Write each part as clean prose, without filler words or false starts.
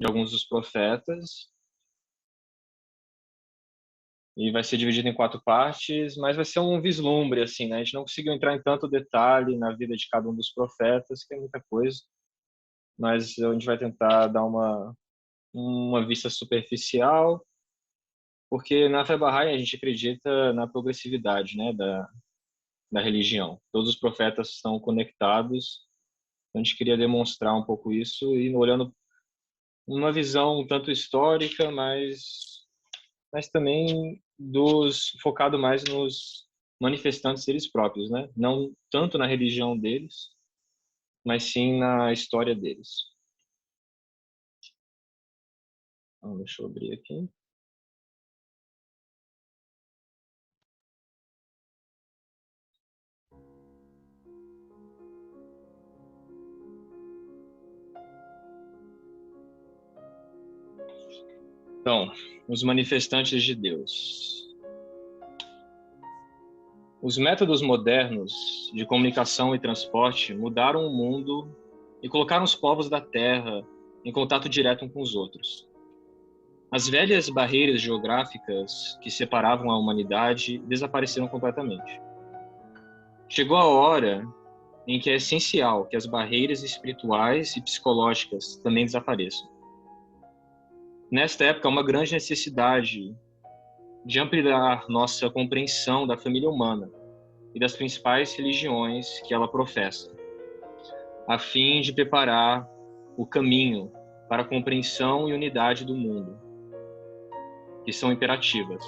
de alguns dos profetas. E vai ser dividido em 4 partes, mas vai ser um vislumbre, assim, né? A gente não conseguiu entrar em tanto detalhe na vida de cada um dos profetas, que é muita coisa, mas a gente vai tentar dar uma vista superficial, porque na fé Bahá'í a gente acredita na progressividade, né, da religião. Todos os profetas estão conectados, então a gente queria demonstrar um pouco isso, e olhando uma visão um tanto histórica, mas também focado mais nos manifestantes deles próprios, né? Não tanto na religião deles, mas sim na história deles. Então, deixa eu abrir aqui. Então, os manifestantes de Deus. Os métodos modernos de comunicação e transporte mudaram o mundo e colocaram os povos da Terra em contato direto uns com os outros. As velhas barreiras geográficas que separavam a humanidade desapareceram completamente. Chegou a hora em que é essencial que as barreiras espirituais e psicológicas também desapareçam. Nesta época, há uma grande necessidade de ampliar nossa compreensão da família humana e das principais religiões que ela professa, a fim de preparar o caminho para a compreensão e unidade do mundo, que são imperativas.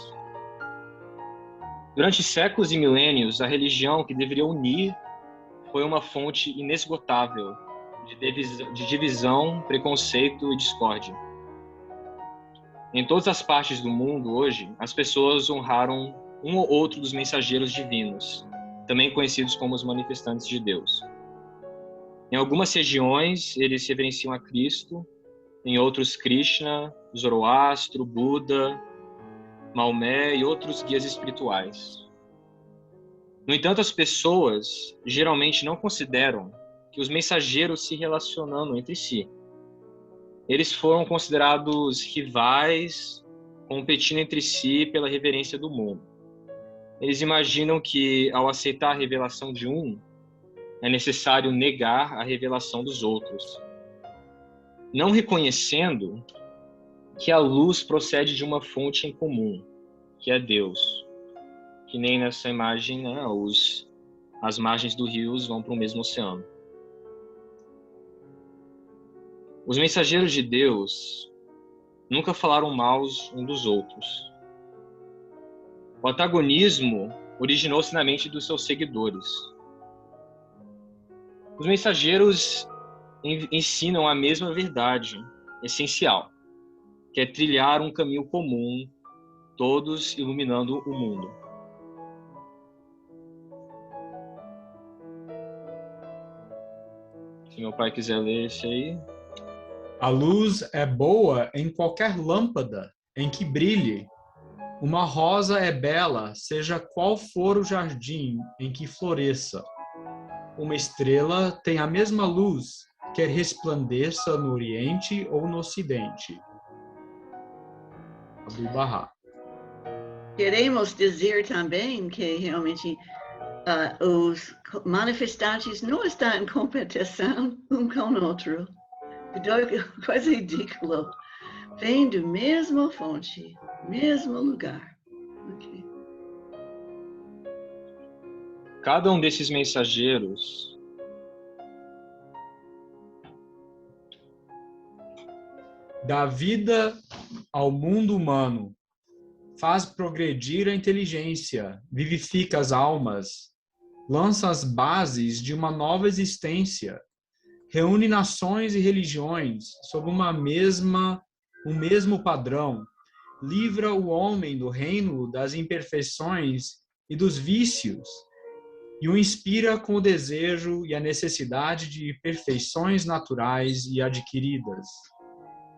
Durante séculos e milênios, a religião que deveria unir foi uma fonte inesgotável de divisão, preconceito e discórdia. Em todas as partes do mundo hoje, as pessoas honraram um ou outro dos mensageiros divinos, também conhecidos como os manifestantes de Deus. Em algumas regiões, eles reverenciam a Cristo, em outros Krishna, Zoroastro, Buda, Maomé e outros guias espirituais. No entanto, as pessoas geralmente não consideram que os mensageiros se relacionando entre si. Eles foram considerados rivais, competindo entre si pela reverência do mundo. Eles imaginam que, ao aceitar a revelação de um, é necessário negar a revelação dos outros, não reconhecendo que a luz procede de uma fonte em comum, que é Deus. Que nem nessa imagem, né, as margens do rio vão para o mesmo oceano. Os mensageiros de Deus nunca falaram mal uns dos outros. O antagonismo originou-se na mente dos seus seguidores. Os mensageiros ensinam a mesma verdade essencial, que é trilhar um caminho comum, todos iluminando o mundo. Se meu pai quiser ler esse aí. A luz é boa em qualquer lâmpada em que brilhe. Uma rosa é bela, seja qual for o jardim em que floresça. Uma estrela tem a mesma luz, quer resplandeça no Oriente ou no Ocidente. Abdu'l-Bahá. Queremos dizer também que realmente os manifestantes não estão em competição um com o outro. Coisa ridícula. Vem do mesmo fonte, mesmo lugar. Okay. Cada um desses mensageiros dá vida ao mundo humano, faz progredir a inteligência, vivifica as almas, lança as bases de uma nova existência, reúne nações e religiões sob um mesmo padrão, livra o homem do reino das imperfeições e dos vícios e o inspira com o desejo e a necessidade de perfeições naturais e adquiridas.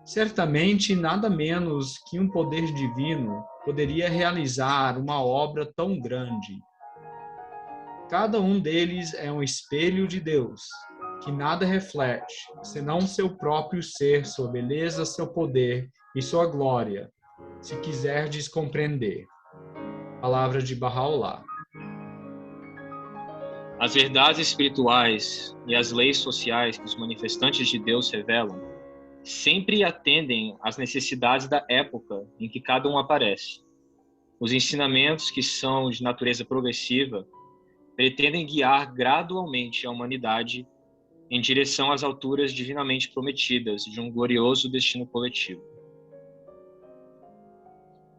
Certamente, nada menos que um poder divino poderia realizar uma obra tão grande. Cada um deles é um espelho de Deus. que nada reflete, senão seu próprio ser, sua beleza, seu poder e sua glória, se quiserdes compreender. Palavra de Bahá'u'lláh. As verdades espirituais e as leis sociais que os manifestantes de Deus revelam sempre atendem às necessidades da época em que cada um aparece. Os ensinamentos, que são de natureza progressiva, pretendem guiar gradualmente a humanidade em direção às alturas divinamente prometidas de um glorioso destino coletivo.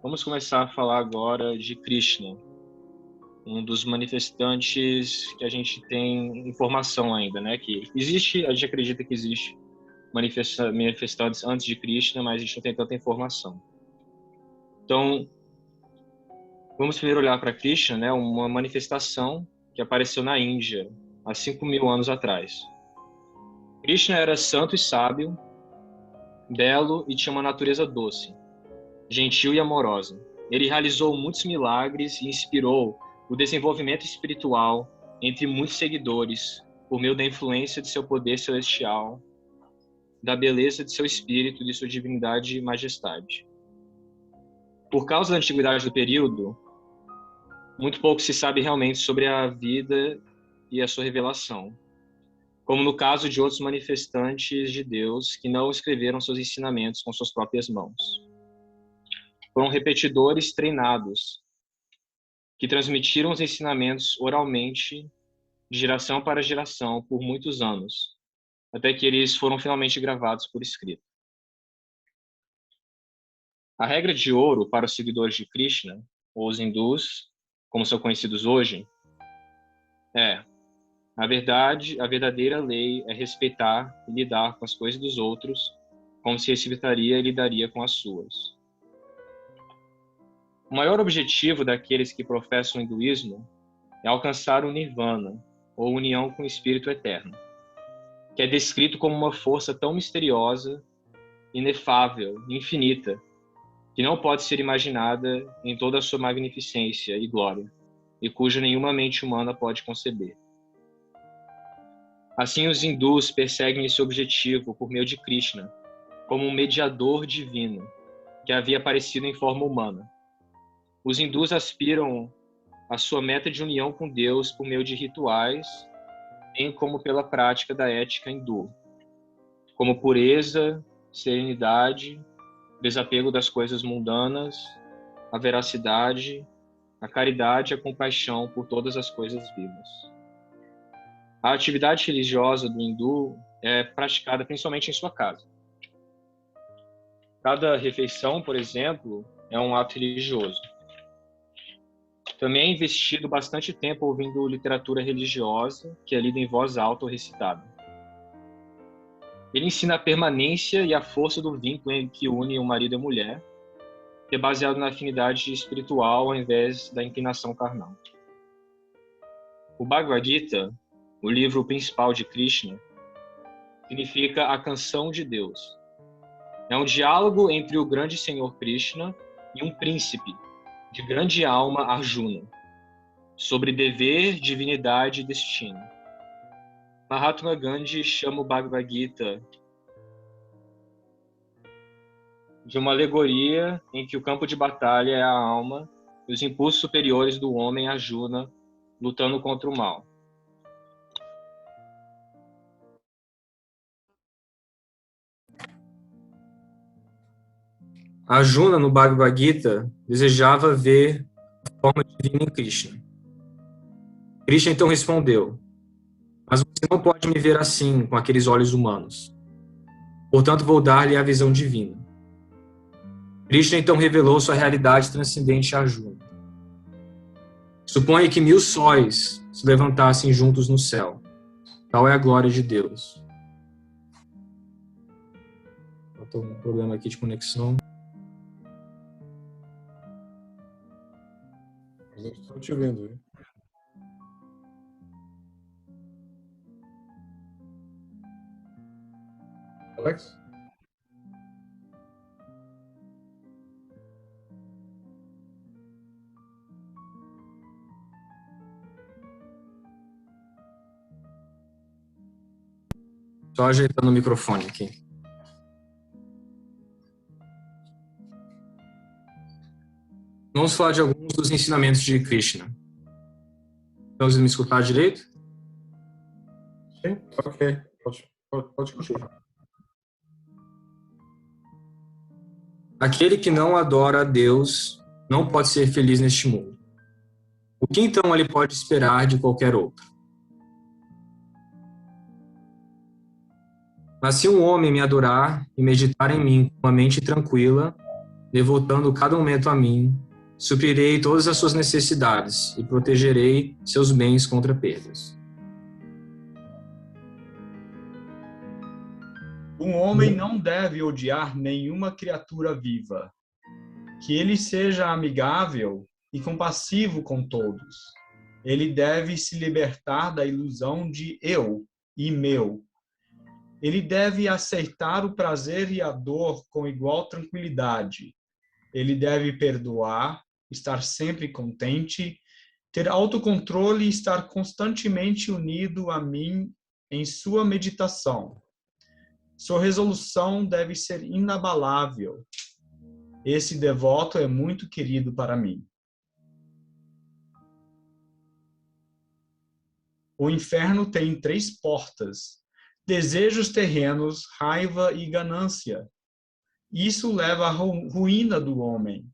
Vamos começar a falar agora de Krishna, um dos manifestantes que a gente tem informação ainda, né? Que existe, a gente acredita que existe manifestantes antes de Krishna, mas a gente não tem tanta informação. Então, vamos primeiro olhar para Krishna, né? Uma manifestação que apareceu na Índia há 5.000 anos atrás. Krishna era santo e sábio, belo e tinha uma natureza doce, gentil e amorosa. Ele realizou muitos milagres e inspirou o desenvolvimento espiritual entre muitos seguidores por meio da influência de seu poder celestial, da beleza de seu espírito e de sua divindade e majestade. Por causa da antiguidade do período, muito pouco se sabe realmente sobre a vida e a sua revelação, como no caso de outros manifestantes de Deus que não escreveram seus ensinamentos com suas próprias mãos. Foram repetidores treinados que transmitiram os ensinamentos oralmente de geração para geração por muitos anos, até que eles foram finalmente gravados por escrito. A regra de ouro para os seguidores de Krishna, ou os hindus, como são conhecidos hoje, é: a verdadeira lei é respeitar e lidar com as coisas dos outros como se respeitaria e lidaria com as suas. O maior objetivo daqueles que professam o hinduísmo é alcançar o nirvana, ou união com o espírito eterno, que é descrito como uma força tão misteriosa, inefável, infinita, que não pode ser imaginada em toda a sua magnificência e glória, e cuja nenhuma mente humana pode conceber. Assim, os hindus perseguem esse objetivo por meio de Krishna, como um mediador divino, que havia aparecido em forma humana. Os hindus aspiram à sua meta de união com Deus por meio de rituais, bem como pela prática da ética hindu, como pureza, serenidade, desapego das coisas mundanas, a veracidade, a caridade e a compaixão por todas as coisas vivas. A atividade religiosa do hindu é praticada principalmente em sua casa. Cada refeição, por exemplo, é um ato religioso. Também é investido bastante tempo ouvindo literatura religiosa, que é lida em voz alta ou recitada. Ele ensina a permanência e a força do vínculo que une o marido e a mulher, que é baseado na afinidade espiritual ao invés da inclinação carnal. O Bhagavad Gita, o livro principal de Krishna, significa a canção de Deus. É um diálogo entre o grande Senhor Krishna e um príncipe de grande alma, Arjuna, sobre dever, divindade e destino. Mahatma Gandhi chama o Bhagavad Gita de uma alegoria em que o campo de batalha é a alma e os impulsos superiores do homem, Arjuna, lutando contra o mal. Arjuna, no Bhagavad Gita, desejava ver a forma divina em Krishna. Krishna então respondeu: mas você não pode me ver assim, com aqueles olhos humanos. Portanto, vou dar-lhe a visão divina. Krishna então revelou sua realidade transcendente a Arjuna. Suponha que 1000 sóis se levantassem juntos no céu. Tal é a glória de Deus. Estou com um problema aqui de conexão. Estou te ouvindo, viu? Alex? Só ajeitando o microfone aqui. Vamos falar de alguns dos ensinamentos de Krishna. Estão conseguindo me escutar direito? Sim, ok. Pode continuar. Aquele que não adora a Deus não pode ser feliz neste mundo. O que então ele pode esperar de qualquer outro? Mas se um homem me adorar e meditar em mim com uma mente tranquila, devotando cada momento a mim, suprirei todas as suas necessidades e protegerei seus bens contra perdas. Um homem não deve odiar nenhuma criatura viva. Que ele seja amigável e compassivo com todos. Ele deve se libertar da ilusão de eu e meu. Ele deve aceitar o prazer e a dor com igual tranquilidade. Ele deve perdoar, estar sempre contente, ter autocontrole e estar constantemente unido a mim em sua meditação. Sua resolução deve ser inabalável. Esse devoto é muito querido para mim. O inferno tem 3 portas: desejos terrenos, raiva e ganância. Isso leva à ruína do homem.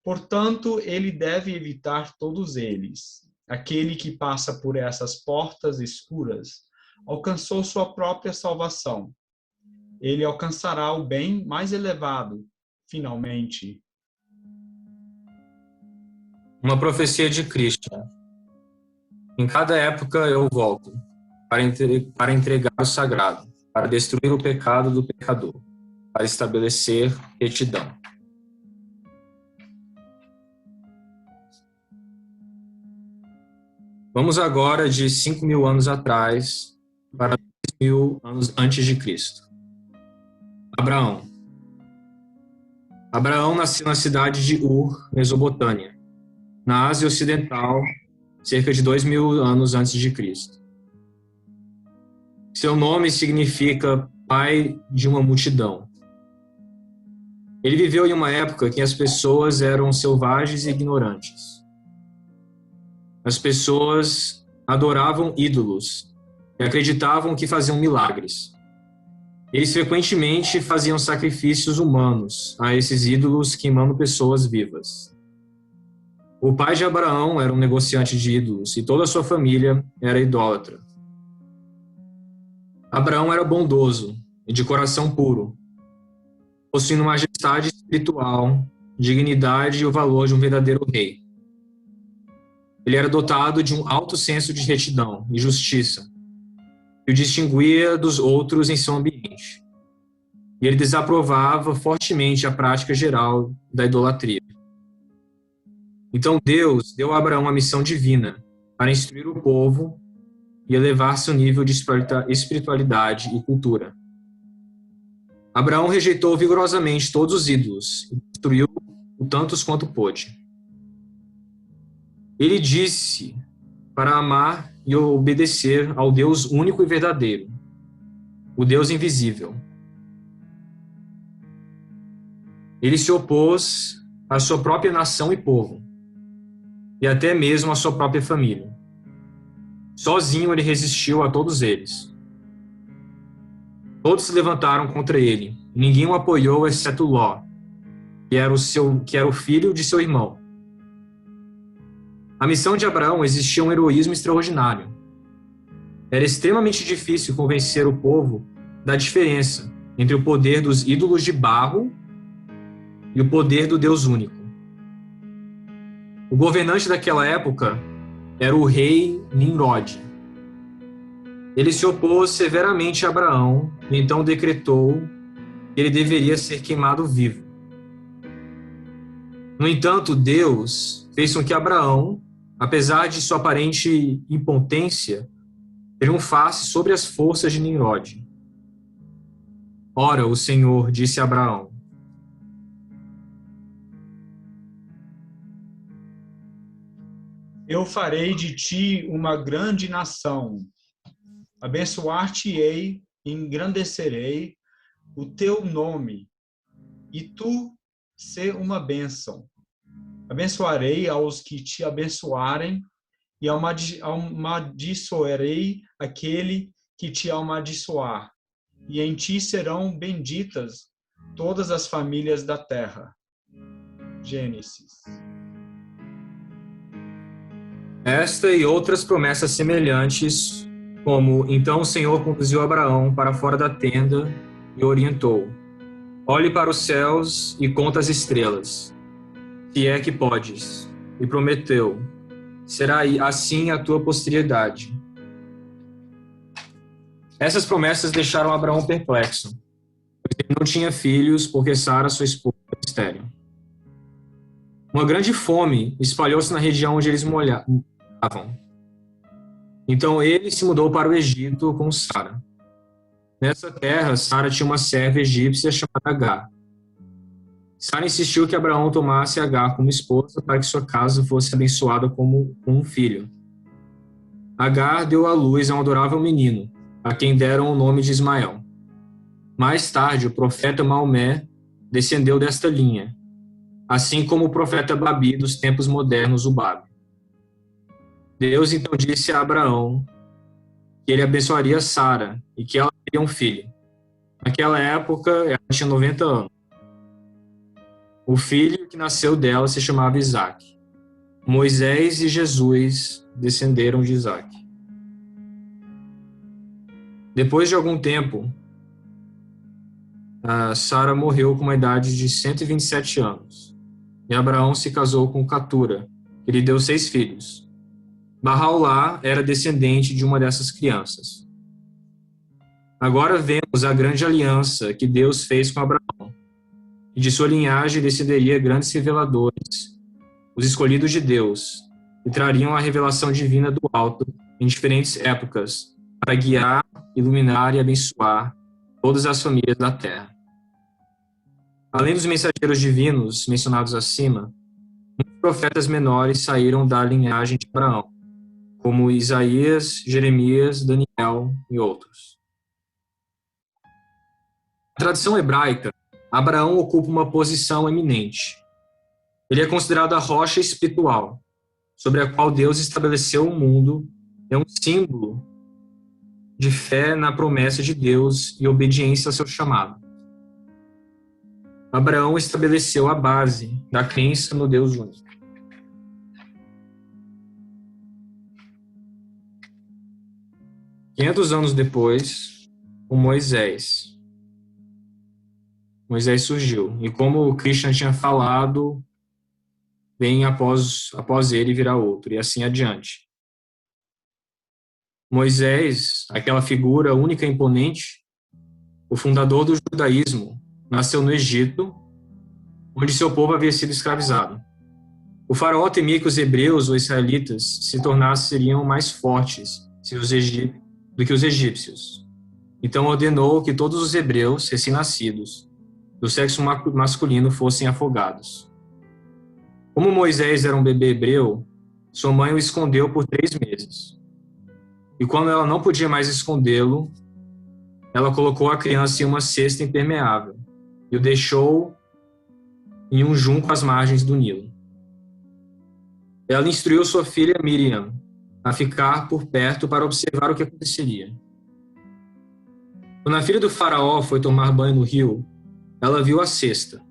Portanto, ele deve evitar todos eles. Aquele que passa por essas portas escuras alcançou sua própria salvação. Ele alcançará o bem mais elevado, finalmente. Uma profecia de Krishna. Em cada época eu volto para entregar o sagrado, para destruir o pecado do pecador, para estabelecer retidão. Vamos agora de 5.000 anos atrás para 2.000 anos antes de Cristo. Abraão. Abraão nasceu na cidade de Ur, Mesopotâmia, na Ásia Ocidental, cerca de 2.000 anos antes de Cristo. Seu nome significa pai de uma multidão. Ele viveu em uma época em que as pessoas eram selvagens e ignorantes. As pessoas adoravam ídolos e acreditavam que faziam milagres. Eles frequentemente faziam sacrifícios humanos a esses ídolos, queimando pessoas vivas. O pai de Abraão era um negociante de ídolos e toda a sua família era idólatra. Abraão era bondoso e de coração puro, possuindo majestade espiritual, dignidade e o valor de um verdadeiro rei. Ele era dotado de um alto senso de retidão e justiça, que o distinguia dos outros em seu ambiente. E ele desaprovava fortemente a prática geral da idolatria. Então Deus deu a Abraão a missão divina para instruir o povo e elevar seu nível de espiritualidade e cultura. Abraão rejeitou vigorosamente todos os ídolos e destruiu o tantos quanto pôde. Ele disse para amar e obedecer ao Deus único e verdadeiro, o Deus invisível. Ele se opôs à sua própria nação e povo, e até mesmo à sua própria família. Sozinho ele resistiu a todos eles. Todos se levantaram contra ele, e ninguém o apoiou exceto Ló, que era o filho de seu irmão. A missão de Abraão exigia um heroísmo extraordinário. Era extremamente difícil convencer o povo da diferença entre o poder dos ídolos de barro e o poder do Deus único. O governante daquela época era o rei Nimrod. Ele se opôs severamente a Abraão e então decretou que ele deveria ser queimado vivo. No entanto, Deus fez com que Abraão, apesar de sua aparente impotência, triunfasse sobre as forças de Nimrod. Ora, o Senhor disse a Abraão: Eu farei de ti uma grande nação. Abençoar-te-ei engrandecerei o teu nome, e tu ser uma bênção. Abençoarei aos que te abençoarem, e amaldiçoarei aquele que te amaldiçoar. E em ti serão benditas todas as famílias da terra. Gênesis. Esta e outras promessas semelhantes, como então o Senhor conduziu Abraão para fora da tenda e orientou: olhe para os céus e conta as estrelas, se é que podes. E prometeu: será assim a tua posteridade. Essas promessas deixaram Abraão perplexo, pois ele não tinha filhos, porque Sara, sua esposa, era estéril. Uma grande fome espalhou-se na região onde eles moravam. Então ele se mudou para o Egito com Sara. Nessa terra, Sara tinha uma serva egípcia chamada Agar. Sara insistiu que Abraão tomasse Agar como esposa para que sua casa fosse abençoada como um filho. Agar deu à luz a um adorável menino, a quem deram o nome de Ismael. Mais tarde, o profeta Maomé descendeu desta linha, assim como o profeta Babi dos tempos modernos, Ubabe. Deus então disse a Abraão que ele abençoaria Sara e que ela teria um filho. Naquela época, ela tinha 90 anos. O filho que nasceu dela se chamava Isaque. Moisés e Jesus descenderam de Isaque. Depois de algum tempo, Sara morreu com uma idade de 127 anos. E Abraão se casou com Catura, que lhe deu 6 filhos. Bahá'u'lláh era descendente de uma dessas crianças. Agora vemos a grande aliança que Deus fez com Abraão, e de sua linhagem descenderia grandes reveladores, os escolhidos de Deus, que trariam a revelação divina do alto em diferentes épocas, para guiar, iluminar e abençoar todas as famílias da terra. Além dos mensageiros divinos mencionados acima, muitos profetas menores saíram da linhagem de Abraão, como Isaías, Jeremias, Daniel e outros. Na tradição hebraica, Abraão ocupa uma posição eminente. Ele é considerado a rocha espiritual, sobre a qual Deus estabeleceu o mundo, é um símbolo de fé na promessa de Deus e obediência ao seu chamado. Abraão estabeleceu a base da crença no Deus único. Quinhentos anos depois, o Moisés surgiu. E como o Krishna tinha falado, bem após ele virá outro, e assim adiante. Moisés, aquela figura única e imponente, o fundador do judaísmo, nasceu no Egito, onde seu povo havia sido escravizado. O faraó temia que os hebreus ou israelitas seriam mais fortes do que os egípcios. Então ordenou que todos os hebreus recém-nascidos do sexo masculino fossem afogados. Como Moisés era um bebê hebreu, sua mãe o escondeu por 3 meses. E quando ela não podia mais escondê-lo, ela colocou a criança em uma cesta impermeável e o deixou em um junco às margens do Nilo. Ela instruiu sua filha Miriam a ficar por perto para observar o que aconteceria. Quando a filha do faraó foi tomar banho no rio, ela viu a cesta.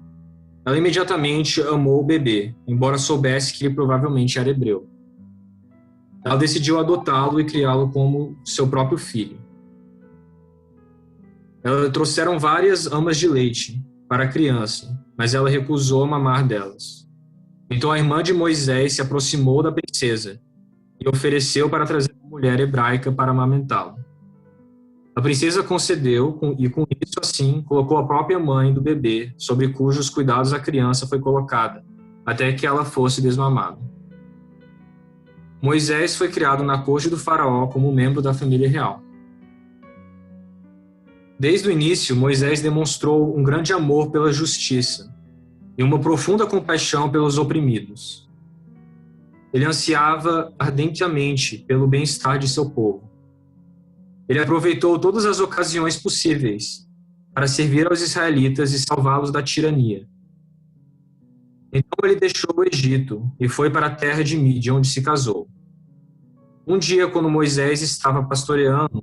Ela imediatamente amou o bebê, embora soubesse que ele provavelmente era hebreu. Ela decidiu adotá-lo e criá-lo como seu próprio filho. Ela trouxeram várias amas de leite para a criança, mas ela recusou mamar delas. Então a irmã de Moisés se aproximou da princesa e ofereceu para trazer uma mulher hebraica para amamentá-lo. A princesa concedeu e com isso assim colocou a própria mãe do bebê, sobre cujos cuidados a criança foi colocada, até que ela fosse desmamada. Moisés foi criado na corte do faraó como membro da família real. Desde o início, Moisés demonstrou um grande amor pela justiça e uma profunda compaixão pelos oprimidos. Ele ansiava ardentemente pelo bem-estar de seu povo. Ele aproveitou todas as ocasiões possíveis para servir aos israelitas e salvá-los da tirania. Então ele deixou o Egito e foi para a terra de Mídia, onde se casou. Um dia, quando Moisés estava pastoreando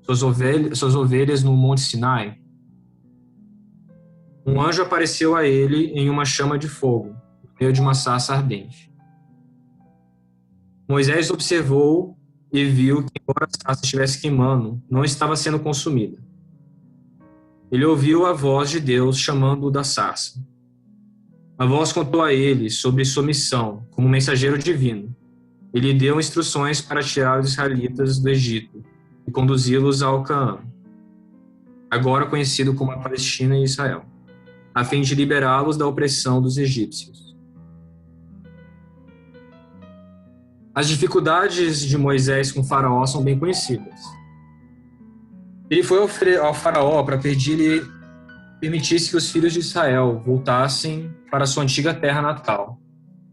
suas ovelhas no Monte Sinai, um anjo apareceu a ele em uma chama de fogo, no meio de uma sarça ardente. Moisés observou e viu que, embora a sarça estivesse queimando, não estava sendo consumida. Ele ouviu a voz de Deus chamando-o da sarça. A voz contou a ele sobre sua missão como mensageiro divino. Ele deu instruções para tirar os israelitas do Egito e conduzi-los ao Canaã, agora conhecido como a Palestina e Israel, a fim de liberá-los da opressão dos egípcios. As dificuldades de Moisés com Faraó são bem conhecidas. Ele foi ao Faraó para pedir-lhe permitisse que os filhos de Israel voltassem para sua antiga terra natal,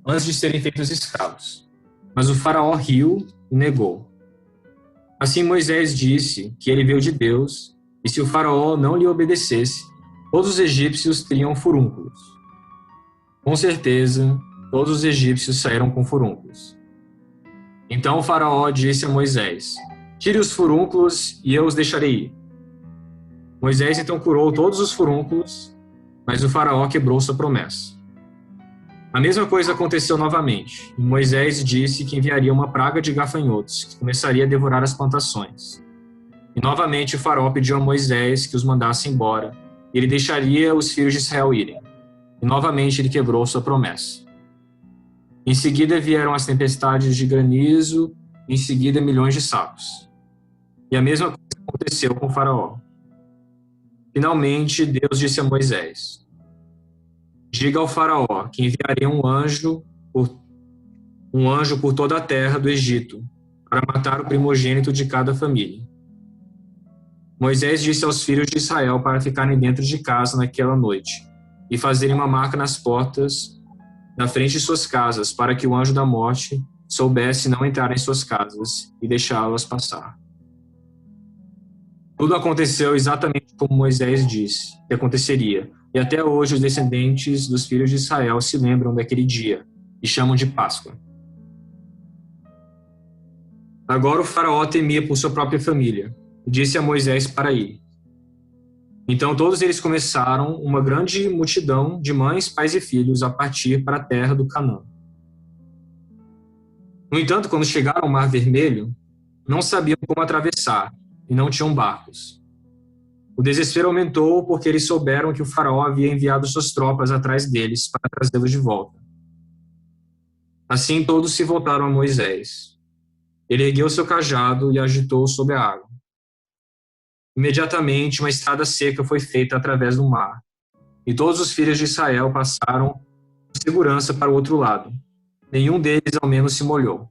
antes de serem feitos escravos. Mas o Faraó riu e negou. Assim Moisés disse que ele veio de Deus, e se o Faraó não lhe obedecesse, todos os egípcios teriam furúnculos. Com certeza, todos os egípcios saíram com furúnculos. Então o Faraó disse a Moisés: tire os furúnculos e eu os deixarei ir. Moisés então curou todos os furúnculos, mas o Faraó quebrou sua promessa. A mesma coisa aconteceu novamente. Moisés disse que enviaria uma praga de gafanhotos, que começaria a devorar as plantações. E novamente o Faraó pediu a Moisés que os mandasse embora, e ele deixaria os filhos de Israel irem. E novamente ele quebrou sua promessa. Em seguida vieram as tempestades de granizo, e em seguida milhões de sapos. E a mesma coisa aconteceu com o Faraó. Finalmente, Deus disse a Moisés: diga ao Faraó que enviaria um anjo por toda a terra do Egito, para matar o primogênito de cada família. Moisés disse aos filhos de Israel para ficarem dentro de casa naquela noite, e fazerem uma marca nas portas, na frente de suas casas, para que o anjo da morte soubesse não entrar em suas casas e deixá-las passar. Tudo aconteceu exatamente como Moisés disse que aconteceria, e até hoje os descendentes dos filhos de Israel se lembram daquele dia e chamam de Páscoa. Agora o Faraó temia por sua própria família e disse a Moisés para ir. Então todos eles começaram, uma grande multidão de mães, pais e filhos, a partir para a terra do Canaã. No entanto, quando chegaram ao Mar Vermelho, não sabiam como atravessar e não tinham barcos. O desespero aumentou porque eles souberam que o Faraó havia enviado suas tropas atrás deles para trazê-los de volta. Assim todos se voltaram a Moisés. Ele ergueu seu cajado e agitou sobre a água. Imediatamente uma estrada seca foi feita através do mar, e todos os filhos de Israel passaram com segurança para o outro lado. Nenhum deles ao menos se molhou.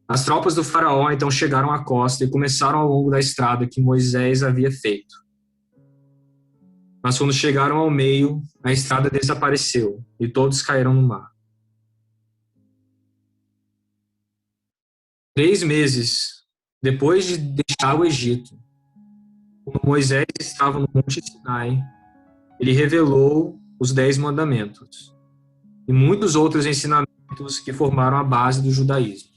As tropas do Faraó então chegaram à costa e começaram ao longo da estrada que Moisés havia feito. Mas quando chegaram ao meio, a estrada desapareceu e todos caíram no mar. 3 meses depois de deixar o Egito, quando Moisés estava no Monte Sinai, ele revelou os 10 mandamentos e muitos outros ensinamentos que formaram a base do judaísmo.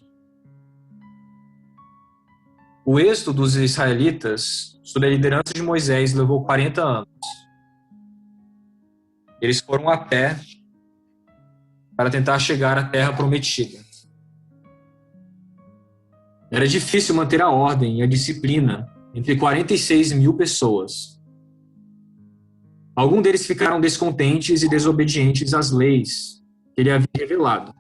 O êxodo dos israelitas, sob a liderança de Moisés, levou 40 anos. Eles foram a pé para tentar chegar à terra prometida. Era difícil manter a ordem e a disciplina entre 46 mil pessoas. Alguns deles ficaram descontentes e desobedientes às leis que ele havia revelado.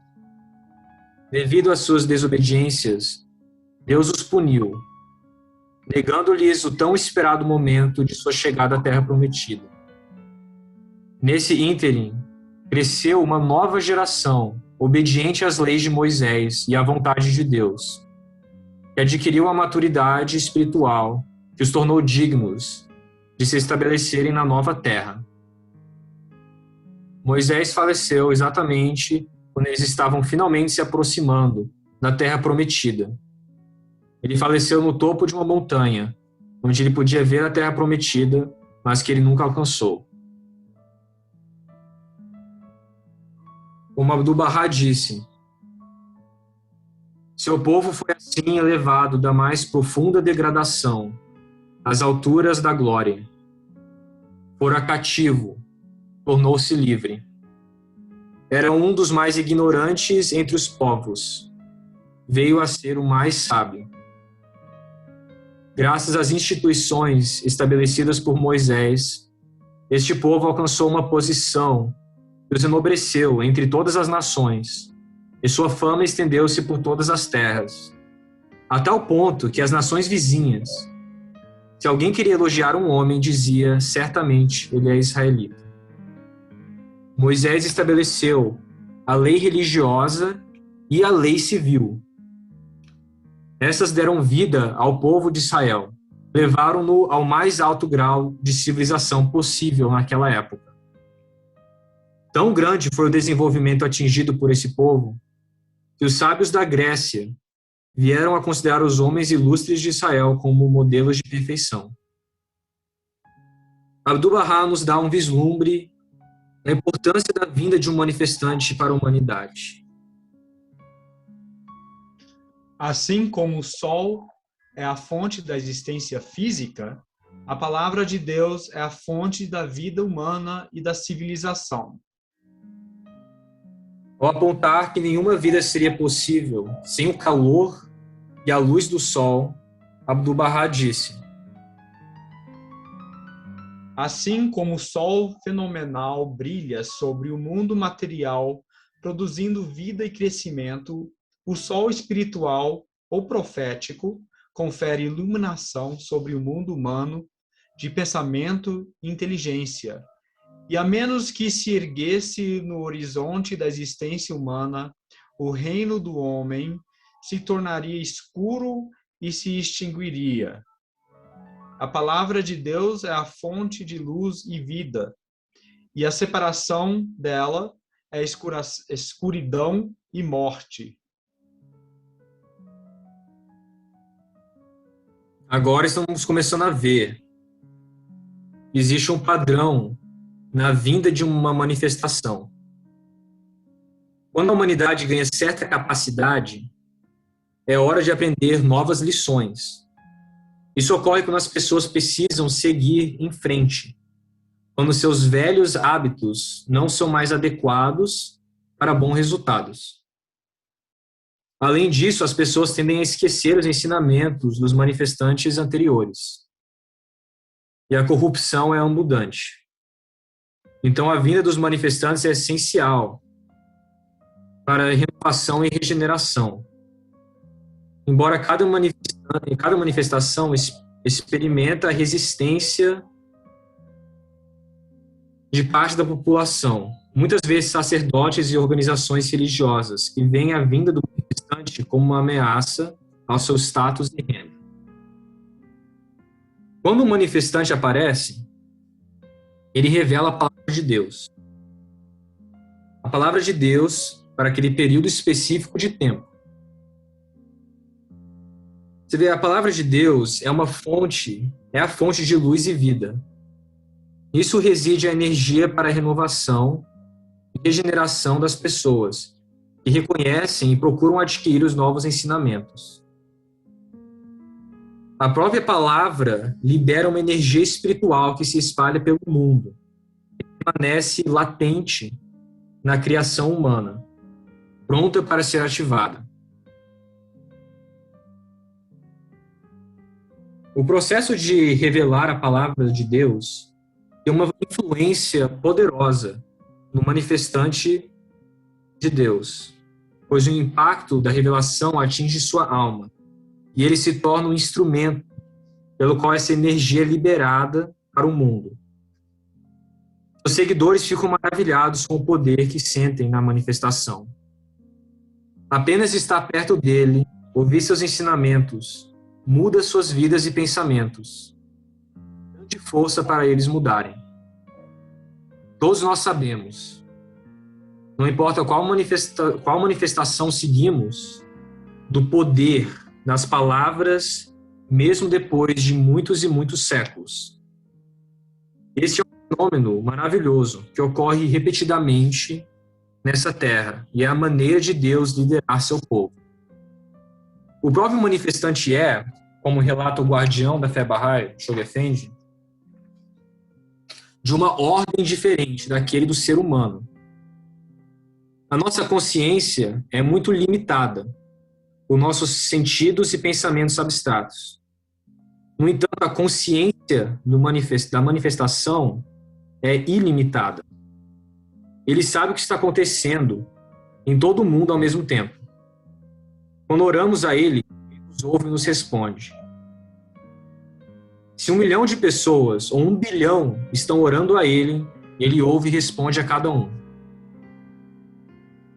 Devido às suas desobediências, Deus os puniu, negando-lhes o tão esperado momento de sua chegada à terra prometida. Nesse ínterim, cresceu uma nova geração, obediente às leis de Moisés e à vontade de Deus, que adquiriu a maturidade espiritual que os tornou dignos de se estabelecerem na nova terra. Moisés faleceu exatamente quando eles estavam finalmente se aproximando da terra prometida. Ele faleceu no topo de uma montanha, onde ele podia ver a terra prometida, mas que ele nunca alcançou. Como Abdu'l-Bahá disse, seu povo foi assim elevado da mais profunda degradação às alturas da glória. Fora cativo, tornou-se livre. Era um dos mais ignorantes entre os povos. Veio a ser o mais sábio. Graças às instituições estabelecidas por Moisés, este povo alcançou uma posição que os enobreceu entre todas as nações, e sua fama estendeu-se por todas as terras, a tal ponto que as nações vizinhas, se alguém queria elogiar um homem, dizia, certamente, ele é israelita. Moisés estabeleceu a lei religiosa e a lei civil. Essas deram vida ao povo de Israel, levaram-no ao mais alto grau de civilização possível naquela época. Tão grande foi o desenvolvimento atingido por esse povo, que os sábios da Grécia vieram a considerar os homens ilustres de Israel como modelos de perfeição. Abdu'l-Bahá nos dá um vislumbre da importância da vinda de um manifestante para a humanidade. Assim como o Sol é a fonte da existência física, a palavra de Deus é a fonte da vida humana e da civilização. Ao apontar que nenhuma vida seria possível sem o calor e a luz do Sol, Abdu'l-Bahá disse: Assim como o Sol fenomenal brilha sobre o mundo material, produzindo vida e crescimento, o Sol espiritual ou profético confere iluminação sobre o mundo humano de pensamento e inteligência. E a menos que se erguesse no horizonte da existência humana, o reino do homem se tornaria escuro e se extinguiria. A palavra de Deus é a fonte de luz e vida, e a separação dela é escuridão e morte. Agora estamos começando a ver. Existe um padrão na vinda de uma manifestação. Quando a humanidade ganha certa capacidade, é hora de aprender novas lições. Isso ocorre quando as pessoas precisam seguir em frente, quando seus velhos hábitos não são mais adequados para bons resultados. Além disso, as pessoas tendem a esquecer os ensinamentos dos manifestantes anteriores. E a corrupção é abundante. Então, a vinda dos manifestantes é essencial para a renovação e regeneração. Embora cada manifestação experimenta a resistência de parte da população, muitas vezes sacerdotes e organizações religiosas, que veem a vinda do manifestante como uma ameaça ao seu status e renda. Quando o manifestante aparece, ele revela a palavra de Deus. A palavra de Deus para aquele período específico de tempo. Você vê, a palavra de Deus é a fonte de luz e vida. Nisso reside a energia para a renovação e regeneração das pessoas, que reconhecem e procuram adquirir os novos ensinamentos. A própria palavra libera uma energia espiritual que se espalha pelo mundo e permanece latente na criação humana, pronta para ser ativada. O processo de revelar a palavra de Deus tem uma influência poderosa no manifestante de Deus, pois o impacto da revelação atinge sua alma e ele se torna um instrumento pelo qual essa energia é liberada para o mundo. Os seguidores ficam maravilhados com o poder que sentem na manifestação. Apenas estar perto dele, ouvir seus ensinamentos, muda suas vidas e pensamentos. Grande força para eles mudarem. Todos nós sabemos, não importa qual manifestação seguimos, do poder nas palavras, mesmo depois de muitos e muitos séculos. Este é um fenômeno maravilhoso que ocorre repetidamente nessa terra, e é a maneira de Deus liderar seu povo. O próprio manifestante é, como relata o guardião da fé Bahá'í, Shoghi Effendi, de uma ordem diferente daquele do ser humano. A nossa consciência é muito limitada por nossos sentidos e pensamentos abstratos. No entanto, a consciência da manifestação é ilimitada. Ele sabe o que está acontecendo em todo o mundo ao mesmo tempo. Quando oramos a Ele, Ele nos ouve e nos responde. Se 1 milhão de pessoas ou 1 bilhão estão orando a Ele, Ele ouve e responde a cada um.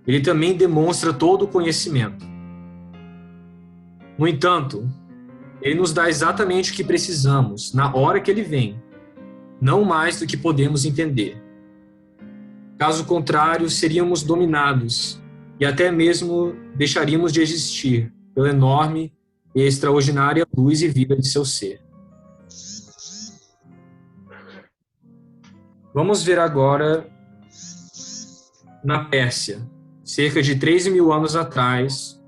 Ele também demonstra todo o conhecimento. No entanto, Ele nos dá exatamente o que precisamos, na hora que Ele vem, não mais do que podemos entender. Caso contrário, seríamos dominados e até mesmo deixaríamos de existir pela enorme e extraordinária luz e vida de seu ser. Vamos ver agora na Pérsia, cerca de 3.000 anos atrás,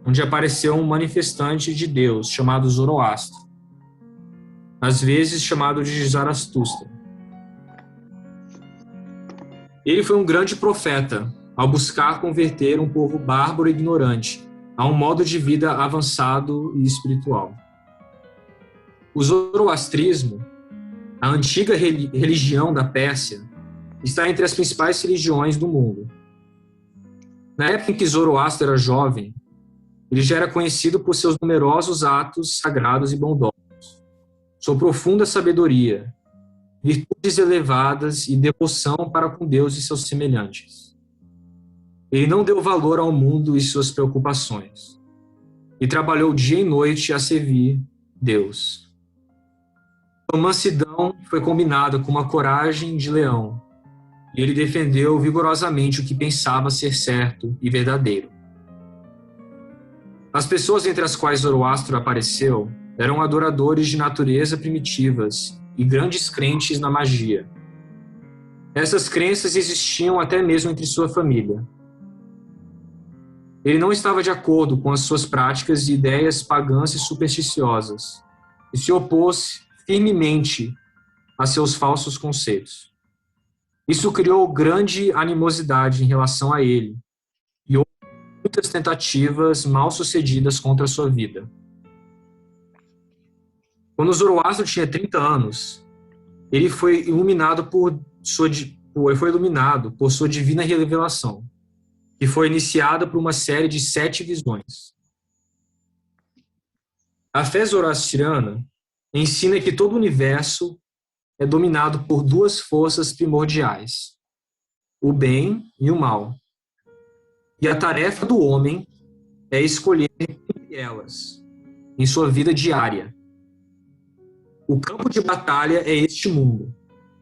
onde apareceu um manifestante de Deus chamado Zoroastro, às vezes chamado de Zaratustra. Ele foi um grande profeta ao buscar converter um povo bárbaro e ignorante a um modo de vida avançado e espiritual. O zoroastrismo, a antiga religião da Pérsia, está entre as principais religiões do mundo. Na época em que Zoroastro era jovem, ele já era conhecido por seus numerosos atos sagrados e bondosos, sua profunda sabedoria, virtudes elevadas e devoção para com Deus e seus semelhantes. Ele não deu valor ao mundo e suas preocupações, e trabalhou dia e noite a servir Deus. Sua mansidão foi combinada com uma coragem de leão, e ele defendeu vigorosamente o que pensava ser certo e verdadeiro. As pessoas entre as quais Zoroastro apareceu eram adoradores de natureza primitivas e grandes crentes na magia. Essas crenças existiam até mesmo entre sua família. Ele não estava de acordo com as suas práticas e ideias pagãs e supersticiosas, e se opôs firmemente a seus falsos conceitos. Isso criou grande animosidade em relação a ele, e houve muitas tentativas mal sucedidas contra a sua vida. Quando Zoroastro tinha 30 anos, ele foi iluminado por sua divina revelação, que foi iniciada por uma série de 7 visões. A fé zoroastriana ensina que todo o universo é dominado por 2 forças primordiais, o bem e o mal. E a tarefa do homem é escolher entre elas, em sua vida diária. O campo de batalha é este mundo,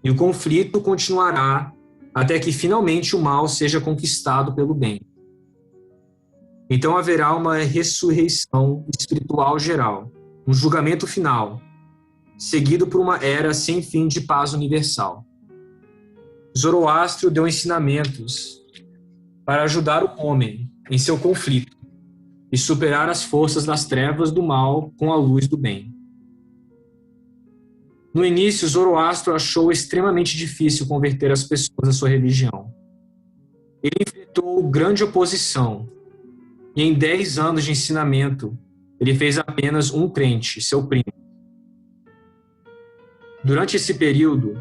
e o conflito continuará até que finalmente o mal seja conquistado pelo bem. Então haverá uma ressurreição espiritual geral, um julgamento final, seguido por uma era sem fim de paz universal. Zoroastro deu ensinamentos para ajudar o homem em seu conflito e superar as forças das trevas do mal com a luz do bem. No início, Zoroastro achou extremamente difícil converter as pessoas à sua religião. Ele enfrentou grande oposição e em 10 anos de ensinamento, ele fez apenas um crente, seu primo. Durante esse período,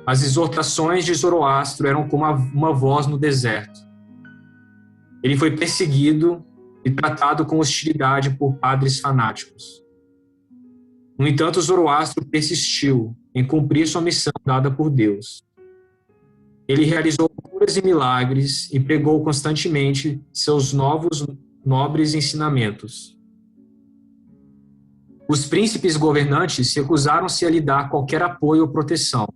as exortações de Zoroastro eram como uma voz no deserto. Ele foi perseguido e tratado com hostilidade por padres fanáticos. No entanto, Zoroastro persistiu em cumprir sua missão dada por Deus. Ele realizou curas e milagres e pregou constantemente seus nobres ensinamentos. Os príncipes governantes recusaram-se a lhe dar qualquer apoio ou proteção,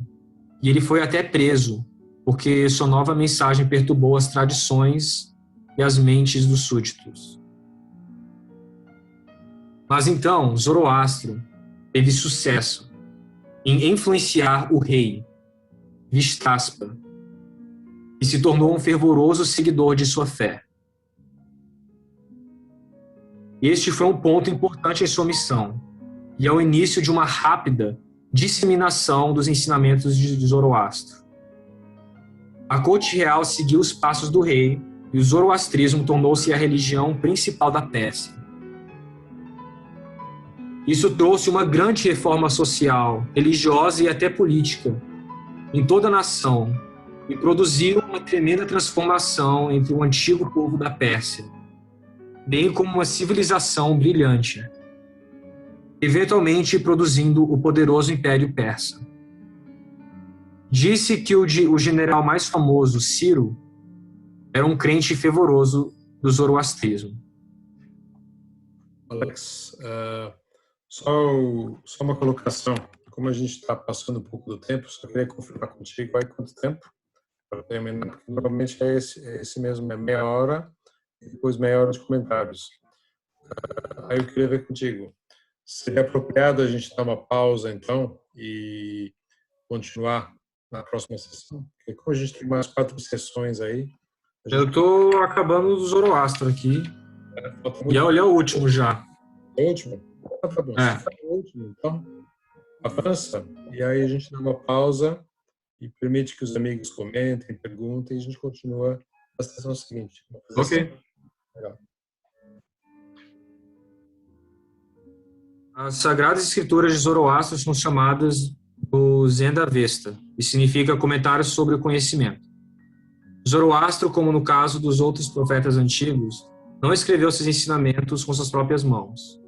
e ele foi até preso, porque sua nova mensagem perturbou as tradições e as mentes dos súditos. Mas então, Zoroastro teve sucesso em influenciar o rei, Vistaspa, e se tornou um fervoroso seguidor de sua fé. Este foi um ponto importante em sua missão, e é o início de uma rápida disseminação dos ensinamentos de Zoroastro. A corte real seguiu os passos do rei, e o zoroastrismo tornou-se a religião principal da Pérsia. Isso trouxe uma grande reforma social, religiosa e até política em toda a nação, e produziu uma tremenda transformação entre o antigo povo da Pérsia, bem como uma civilização brilhante, eventualmente produzindo o poderoso Império Persa. Disse que o general mais famoso, Ciro, era um crente fervoroso do zoroastrismo. Alex, só uma colocação. Como a gente está passando um pouco do tempo, só queria confirmar contigo, vai quanto tempo? Para terminar, porque normalmente é esse mesmo, é meia hora, e depois meia hora de comentários. Aí eu queria ver contigo. Seria apropriado a gente dar uma pausa, então, e continuar na próxima sessão? Porque como a gente tem mais 4 sessões aí... Eu estou acabando o Zoroastro aqui. E ele é o último já. É o último? Ah, tá bom. É. Se for o último, então, avança. E aí a gente dá uma pausa e permite que os amigos comentem, perguntem, e a gente continua na sessão seguinte. Ok. Assim? Legal. As Sagradas Escrituras de Zoroastro são chamadas do Zend-Avesta, que significa comentários sobre o conhecimento. Zoroastro, como no caso dos outros profetas antigos, não escreveu seus ensinamentos com suas próprias mãos.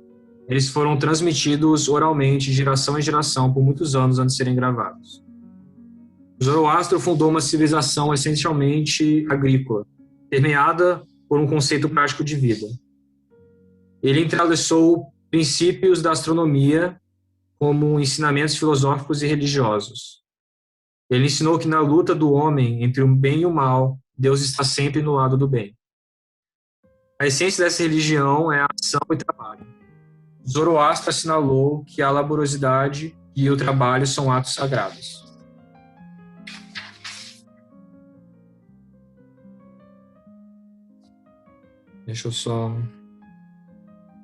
Eles foram transmitidos oralmente de geração em geração por muitos anos antes de serem gravados. Zoroastro fundou uma civilização essencialmente agrícola, permeada por um conceito prático de vida. Ele entrelaçou princípios da astronomia como ensinamentos filosóficos e religiosos. Ele ensinou que na luta do homem entre o bem e o mal, Deus está sempre no lado do bem. A essência dessa religião é a ação e trabalho. Zoroastro assinalou que a laboriosidade e o trabalho são atos sagrados. Deixa eu só...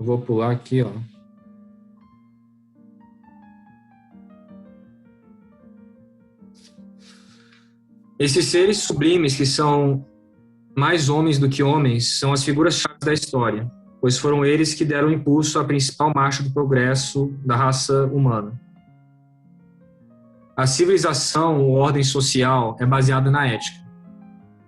Eu vou pular aqui, ó. Esses seres sublimes, que são mais homens do que homens, são as figuras-chave da história, pois foram eles que deram impulso à principal marcha do progresso da raça humana. A civilização ou ordem social é baseada na ética.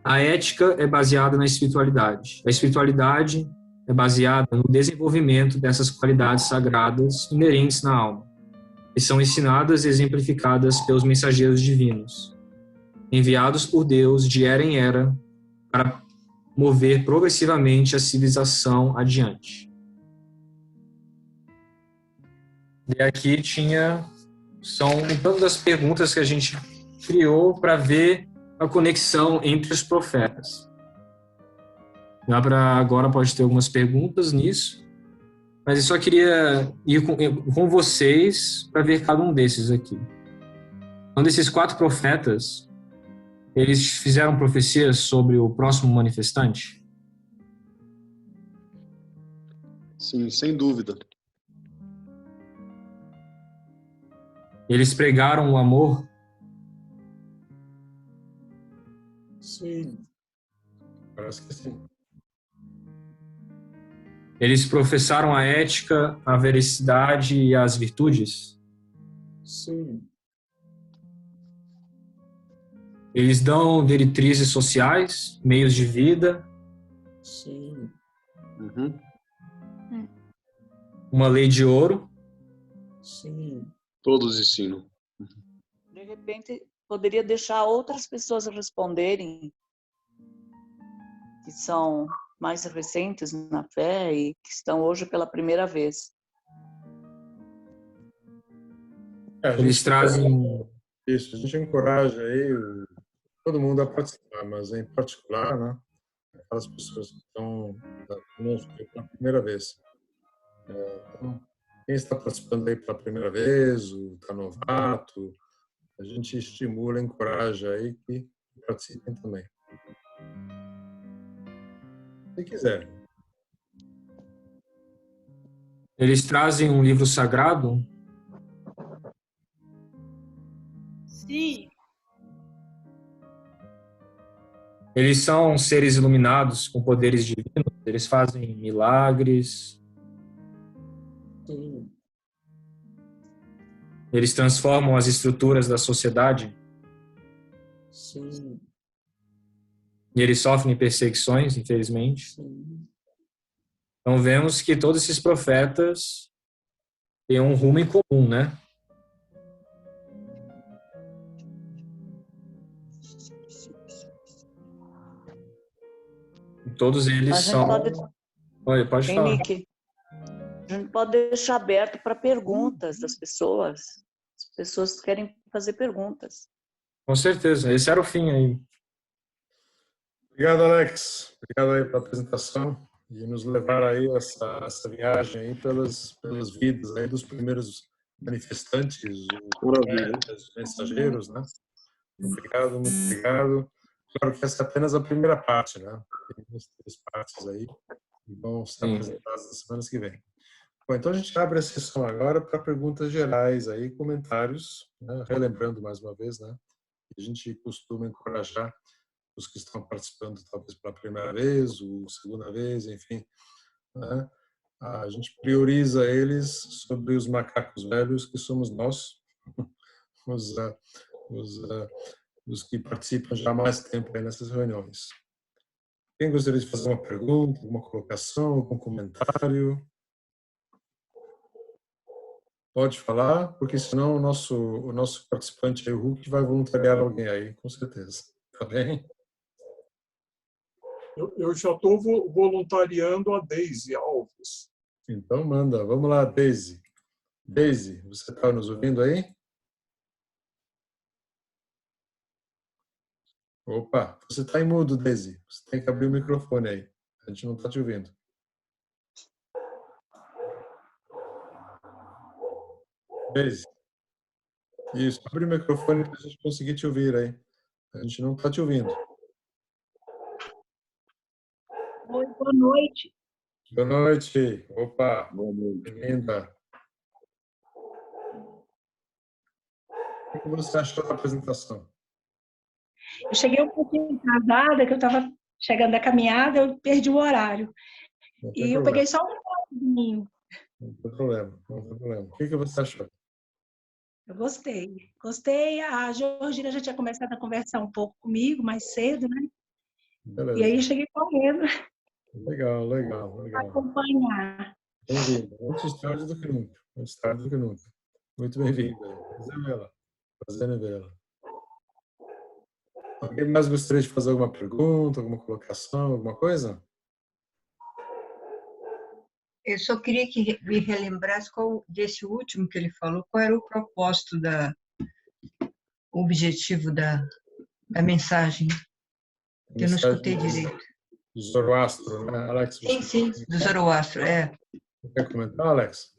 A ética é baseada na espiritualidade. A espiritualidade é baseada no desenvolvimento dessas qualidades sagradas inerentes na alma, que são ensinadas e exemplificadas pelos mensageiros divinos, enviados por Deus de era em era para mover progressivamente a civilização adiante. E aqui são um tanto das perguntas que a gente criou para ver a conexão entre os profetas. Agora pode ter algumas perguntas nisso, mas eu só queria ir com vocês para ver cada um desses aqui. Um desses 4 profetas, eles fizeram profecias sobre o próximo manifestante? Sim, sem dúvida. Eles pregaram o amor? Sim. Parece que sim. Eles professaram a ética, a veracidade e as virtudes? Sim. Eles dão diretrizes sociais, meios de vida? Sim. Uhum. Uma lei de ouro? Sim. Todos ensinam. De repente, poderia deixar outras pessoas responderem, que são mais recentes na fé e que estão hoje pela primeira vez. Eles trazem... Isso, a gente encoraja aí todo mundo a participar, mas em particular, né, aquelas pessoas que estão conosco pela primeira vez. Então, quem está participando aí pela primeira vez, o está novato, a gente estimula, encoraja aí que participem também. Se quiser. Eles trazem um livro sagrado? Sim. Eles são seres iluminados com poderes divinos? Eles fazem milagres? Sim. Eles transformam as estruturas da sociedade? Sim. E eles sofrem perseguições, infelizmente? Sim. Então vemos que todos esses profetas têm um rumo em comum, né? Todos eles A gente são... pode, Oi, pode falar. Henrique, a gente pode deixar aberto para perguntas das pessoas. As pessoas querem fazer perguntas. Com certeza, esse era o fim aí. Obrigado, Alex. Obrigado aí pela apresentação e nos levar aí essa viagem aí pelas vidas aí dos primeiros manifestantes, os mensageiros, né? Obrigado, muito obrigado. Claro que essa é apenas a primeira parte, né? Tem umas 3 partes aí que vão ser apresentadas nas semanas que vem. Bom, então a gente abre a sessão agora para perguntas gerais aí, comentários, né? Relembrando mais uma vez, né? A gente costuma encorajar os que estão participando talvez pela primeira vez, ou segunda vez, enfim, né? A gente prioriza eles sobre os macacos velhos que somos nós, os que participam já há mais tempo aí nessas reuniões. Quem gostaria de fazer uma pergunta, alguma colocação, algum comentário? Pode falar, porque senão o nosso participante aí, o Hulk, vai voluntariar alguém aí, com certeza. Tá bem? Eu já estou voluntariando a Deise Alves. Então manda. Vamos lá, Deise. Deise, você está nos ouvindo aí? Opa, você está em mudo, Deise. Você tem que abrir o microfone aí. A gente não está te ouvindo. Deise. Isso, abre o microfone para a gente conseguir te ouvir aí. A gente não está te ouvindo. Oi, boa noite. Boa noite. Opa, Boa noite. bem-vinda. O que você achou da apresentação? Eu cheguei um pouquinho atrasada, que eu estava chegando da caminhada, eu perdi o horário. Não tem E eu problema. peguei só um pouquinho. Não tem problema, não tem problema. O que você achou? Eu gostei. Gostei. A Georgina já tinha começado a conversar um pouco comigo mais cedo, né? Beleza. E aí eu cheguei correndo Legal, legal, para legal. acompanhar. Bem-vinda. Antes tarde do que nunca. Antes tarde do que nunca. Muito bem-vinda. Prazer em vê-la. Prazer em vê-la. Alguém mais gostaria de fazer alguma pergunta, alguma colocação, alguma coisa? Eu só queria que me relembrasse qual desse último que ele falou, qual era o propósito o objetivo da mensagem, que eu não escutei direito. Do Zoroastro, né, Alex? Sim, do Zoroastro, é. Quer comentar, Alex?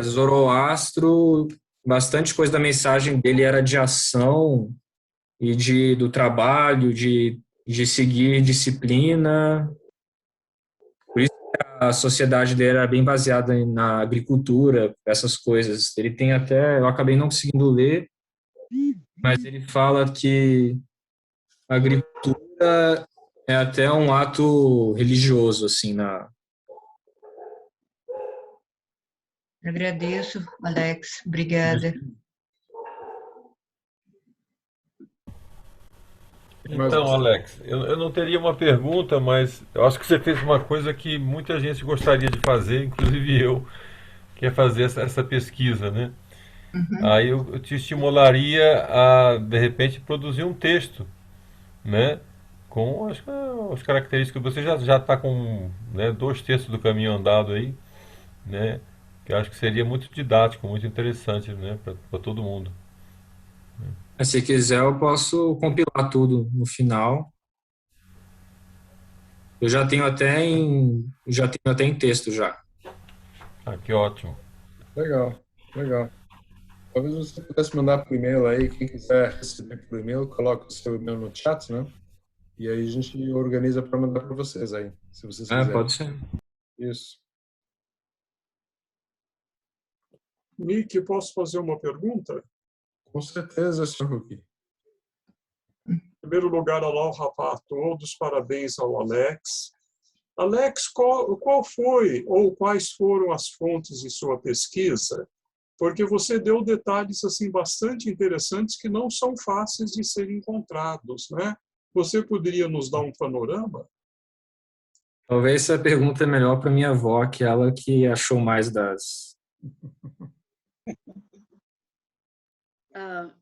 Zoroastro, bastante coisa da mensagem dele era de ação e do trabalho, de seguir disciplina. Por isso que a sociedade dele era bem baseada na agricultura, essas coisas. Ele tem até, eu acabei não conseguindo ler, mas ele fala que a agricultura é até um ato religioso, assim, Agradeço, Alex. Obrigada. Então, Alex, eu não teria uma pergunta, mas eu acho que você fez uma coisa que muita gente gostaria de fazer, inclusive eu, que é fazer essa pesquisa, né? Uhum. Aí eu te estimularia a, de repente, produzir um texto, né? Com as características. Você já está com, né, 2/3 do caminho andado aí, né? Que eu acho que seria muito didático, muito interessante, né? Para todo mundo. Se quiser, eu posso compilar tudo no final. Eu já tenho até em texto já. Ah, que ótimo. Legal, legal. Talvez você pudesse mandar por e-mail aí, quem quiser receber por e-mail, coloca o seu e-mail no chat, né? E aí a gente organiza para mandar para vocês aí, se vocês quiserem. Pode ser. Isso. Nick, posso fazer uma pergunta? Com certeza, Sr. Huck. Em primeiro lugar, aloha para todos, parabéns ao Alex. Alex, qual foi ou quais foram as fontes de sua pesquisa? Porque você deu detalhes assim bastante interessantes que não são fáceis de serem encontrados, né? Você poderia nos dar um panorama? Talvez essa pergunta é melhor para minha avó, que ela que achou mais das...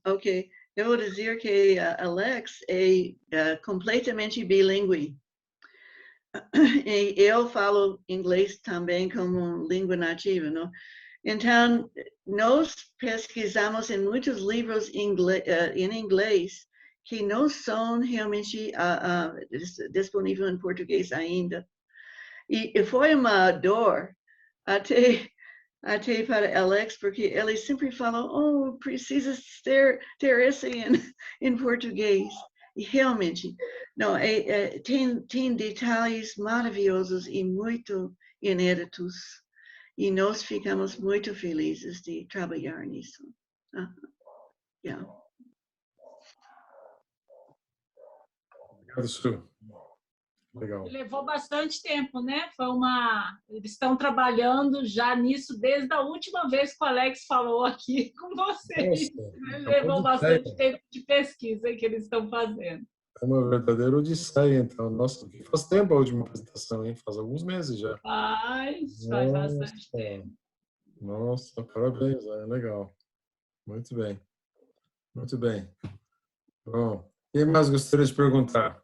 Ok. Eu vou dizer que Alex é completamente bilíngue. E eu falo inglês também como língua nativa, não? Então, nós pesquisamos em muitos livros em inglês que não são realmente disponíveis em português ainda. E foi uma dor até para Alex, porque ele sempre fala, oh, precisa ter esse em português. E realmente, não, tem detalhes maravilhosos e muito inéditos. E nós ficamos muito felizes de trabalhar nisso. Yeah. Obrigado, Su. Legal. Levou bastante tempo, né? Eles estão trabalhando já nisso desde a última vez que o Alex falou aqui com vocês. Nossa, Levou bastante tempo de pesquisa que eles estão fazendo. é uma verdadeira odisseia, então. Nossa, faz tempo a última apresentação, hein? Faz alguns meses já. Faz bastante tempo. Nossa, parabéns, é legal. Muito bem. Muito bem. Bom, quem mais gostaria de perguntar?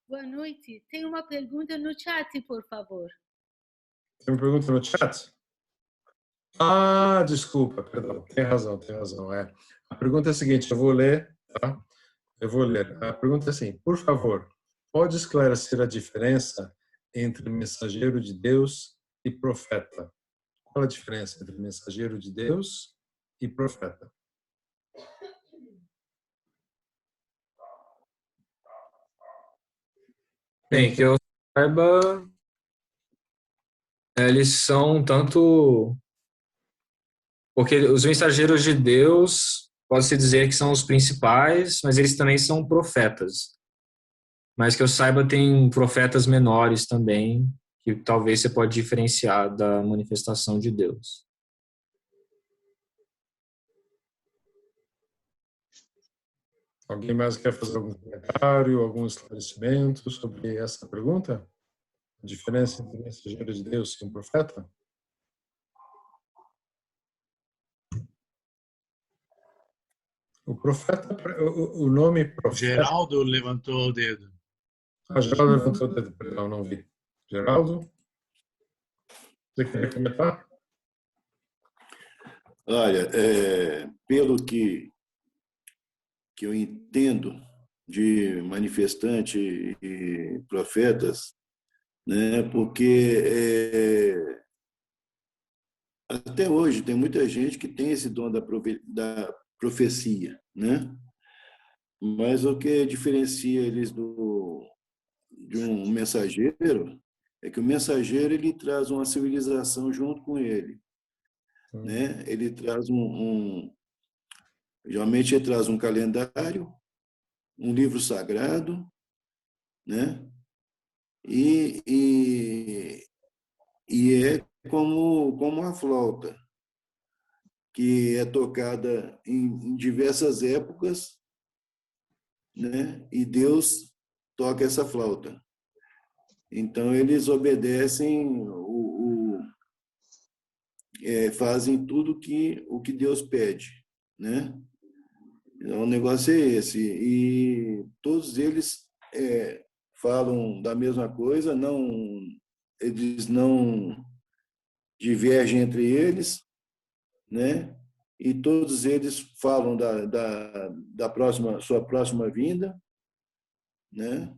Boa noite. Tem uma pergunta no chat, por favor. Tem uma pergunta no chat? Ah, desculpa, perdão. Tem razão, tem razão. É. A pergunta é a seguinte, eu vou ler, tá? Eu vou ler. A pergunta é assim, por favor, pode esclarecer a diferença entre mensageiro de Deus e profeta? Qual a diferença entre mensageiro de Deus e profeta? Bem, que eu saiba, eles são tanto... Porque os mensageiros de Deus, pode-se dizer que são os principais, mas eles também são profetas. Mas que eu saiba, tem profetas menores também, que talvez você pode diferenciar da manifestação de Deus. Alguém mais quer fazer algum comentário, algum esclarecimento sobre essa pergunta? A diferença entre mensageiro de Deus e um profeta? O profeta, o nome profeta... Geraldo levantou o dedo. Geraldo levantou o dedo, perdão, não vi. Geraldo? Você quer comentar? Olha, pelo que eu entendo de manifestante e profetas, né, porque até hoje tem muita gente que tem esse dom da profecia, né? Mas o que diferencia eles de um mensageiro é que o mensageiro ele traz uma civilização junto com ele, né? Ele traz geralmente ele traz um calendário, um livro sagrado, né? E é como a flauta, que é tocada em diversas épocas, né? E Deus toca essa flauta. Então, eles obedecem, fazem tudo o que Deus pede, né? Então, o negócio é esse. E todos eles falam da mesma coisa, eles não divergem entre eles, né? e todos eles falam da sua próxima vinda, né?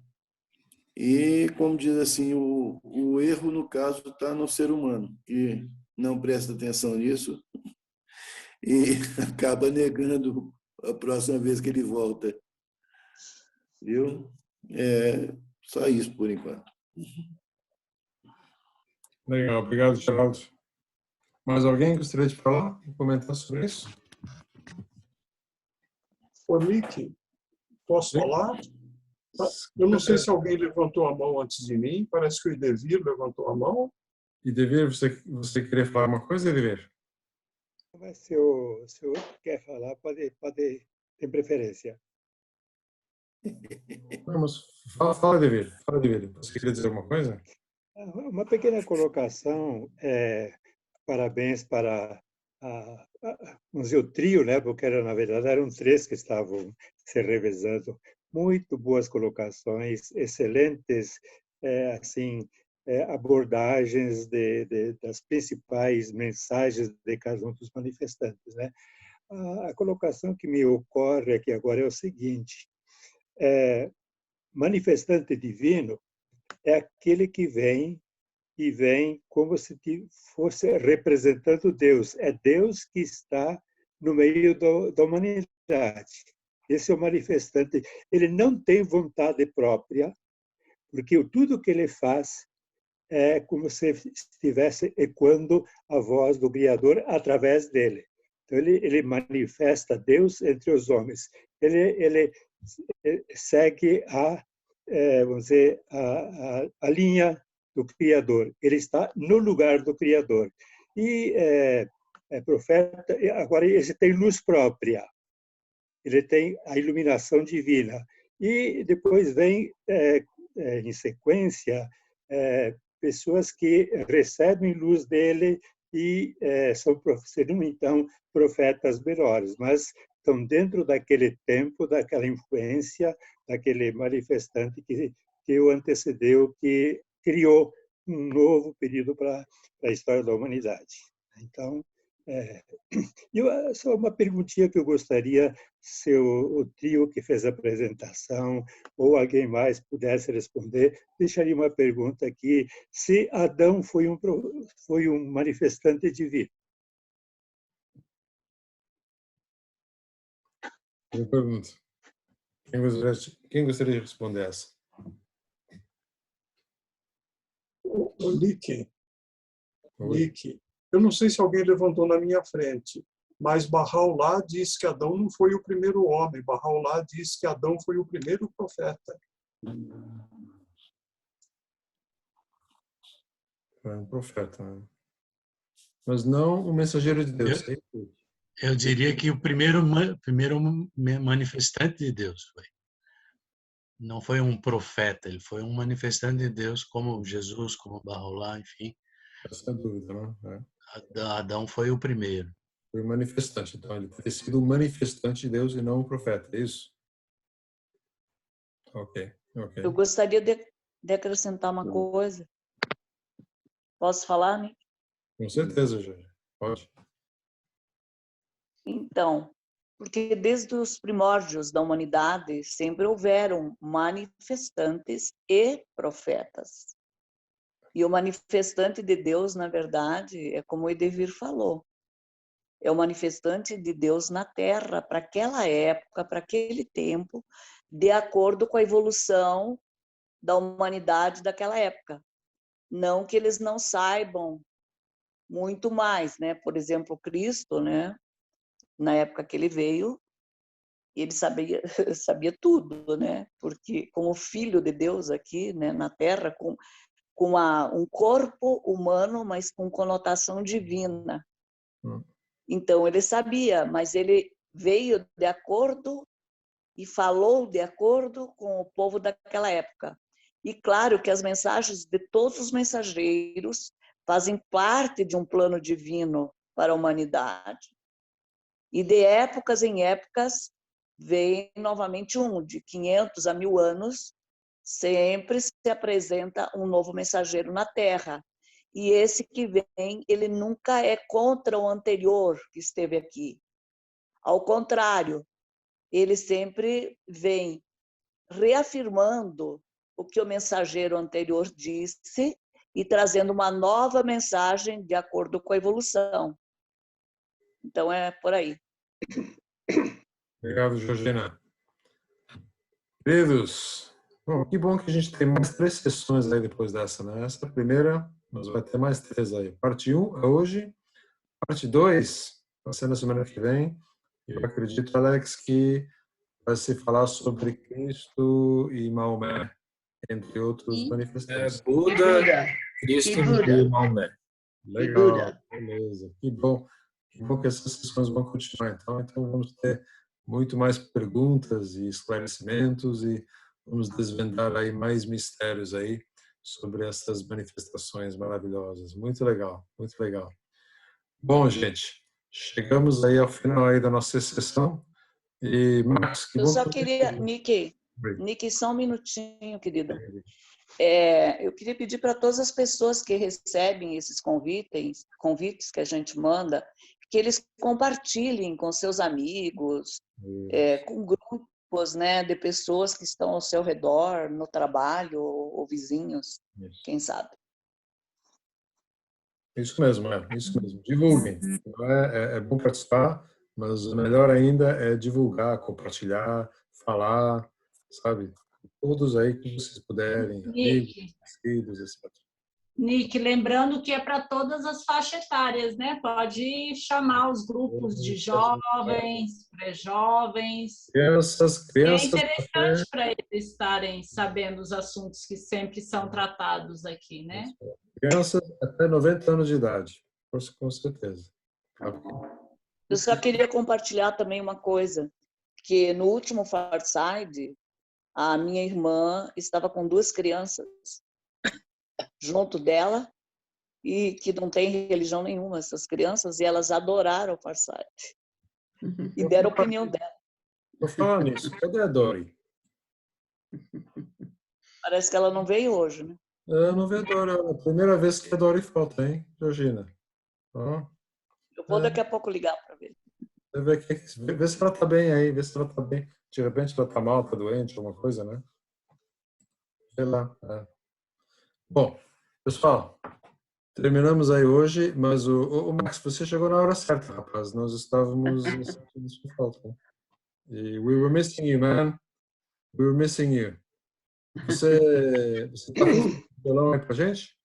E, como diz assim, o erro, no caso, está no ser humano, que não presta atenção nisso e acaba negando a próxima vez que ele volta. Viu? Só isso, por enquanto. Legal, obrigado, Geraldo. Mais alguém gostaria de falar, comentar sobre isso? Ô, Nick, posso falar? Eu não sei se alguém levantou a mão antes de mim, parece que o Idevir levantou a mão. Idevir, você queria falar uma coisa, Idevir? Mas se o outro quer falar, pode ter preferência. Vamos, fala, Idevir. Fala, Idevir. Você queria dizer alguma coisa? Uma pequena colocação, parabéns para vamos dizer, o trio, né? Porque na verdade eram 3 que estavam se revezando. Muito boas colocações, excelentes assim, abordagens das principais mensagens de cada um dos manifestantes, né? A colocação que me ocorre aqui agora é o seguinte: manifestante divino é aquele que vem como se fosse representando Deus. É Deus que está no meio da humanidade. Esse é o manifestante. Ele não tem vontade própria, porque tudo que ele faz é como se estivesse ecoando a voz do Criador através dele. Então, ele manifesta Deus entre os homens. Ele segue vamos dizer, a linha do Criador. Ele está no lugar do Criador. E profeta, agora ele tem luz própria. Ele tem a iluminação divina. E depois vem, em sequência, pessoas que recebem luz dele e seriam, então, profetas melhores, mas estão dentro daquele tempo, daquela influência, daquele manifestante que o antecedeu, que criou um novo período para a história da humanidade. Então, só uma perguntinha que eu gostaria, se o trio que fez a apresentação ou alguém mais pudesse responder, deixaria uma pergunta aqui: se Adão foi um manifestante divino? Boa pergunta. Quem gostaria de responder essa? O Nick, eu não sei se alguém levantou na minha frente, mas Bahá'u'lláh diz que Adão não foi o primeiro homem. Bahá'u'lláh diz que Adão foi o primeiro profeta. É um profeta, né? Mas não o mensageiro de Deus. Eu diria que o primeiro manifestante de Deus foi. Não foi um profeta, ele foi um manifestante de Deus, como Jesus, como Bahá'u'lláh, enfim. Sem dúvida, não? Adão foi o primeiro. Foi o manifestante. Então, ele tem sido um manifestante de Deus e não um profeta, é isso? Ok. Eu gostaria de acrescentar uma coisa. Posso falar, né? Com certeza, Jorge. Pode. Então, porque desde os primórdios da humanidade sempre houveram manifestantes e profetas. E o manifestante de Deus, na verdade, é como o Idevir falou, é o manifestante de Deus na Terra, para aquela época, para aquele tempo, de acordo com a evolução da humanidade daquela época. Não que eles não saibam muito mais, né? Por exemplo, Cristo, né? Na época que ele veio, ele sabia tudo, né? Porque como filho de Deus aqui, né, na Terra, com um corpo humano, mas com conotação divina. Então, ele sabia, mas ele veio de acordo e falou de acordo com o povo daquela época. E claro que as mensagens de todos os mensageiros fazem parte de um plano divino para a humanidade. E de épocas em épocas, vem novamente de 500 a 1000 anos, sempre se apresenta um novo mensageiro na Terra. E esse que vem, ele nunca é contra o anterior que esteve aqui. Ao contrário, ele sempre vem reafirmando o que o mensageiro anterior disse e trazendo uma nova mensagem de acordo com a evolução. Então, é por aí. Obrigado, Georgina. Queridos, bom, que bom que a gente tem mais 3 sessões aí depois dessa, né? Essa é a primeira, mas vai ter mais 3 aí. Parte 1 é hoje, parte 2 vai ser na semana que vem. Eu acredito, Alex, que vai se falar sobre Cristo e Maomé, entre outros manifestantes. Buda, Cristo e Maomé. Legal, beleza. Que bom que essas sessões vão continuar. Então vamos ter muito mais perguntas e esclarecimentos e vamos desvendar aí mais mistérios aí sobre essas manifestações maravilhosas. Muito legal, muito legal. Bom, gente, chegamos aí ao final aí da nossa sessão. E, Marcos, que Eu bom só que queria, Nick, só um minutinho, querido. Eu queria pedir para todas as pessoas que recebem esses convites que a gente manda, que eles compartilhem com seus amigos, com grupos, né, de pessoas que estão ao seu redor, no trabalho, ou vizinhos, quem sabe. Isso mesmo, isso mesmo. Divulguem. É bom participar, mas o melhor ainda é divulgar, compartilhar, falar, sabe? Todos aí que vocês puderem, amigos, filhos, etc. Nick, lembrando que é para todas as faixas etárias, né? Pode chamar os grupos de jovens, pré-jovens. Crianças. É interessante para eles estarem sabendo os assuntos que sempre são tratados aqui, né? Crianças até 90 anos de idade, com certeza. Eu só queria compartilhar também uma coisa, que no último Farside, a minha irmã estava com 2 crianças junto dela e que não tem religião nenhuma, essas crianças, e elas adoraram o Farside e deram a opinião dela. Vou falar nisso. Cadê a Dori? Parece que ela não veio hoje, né? Eu não vi a Dori. É a primeira vez que a Dori falta, hein, Georgina? Eu vou daqui a pouco ligar para ver. Vê se ela está bem aí, vê se ela está bem. De repente ela está mal, está doente, alguma coisa, né? Sei lá. Bom, pessoal, terminamos aí hoje, mas o Max, você chegou na hora certa, rapaz. Nós estávamos sentindo falta. Né? E we were missing you, man. We were missing you. Você está com violão aí pra gente?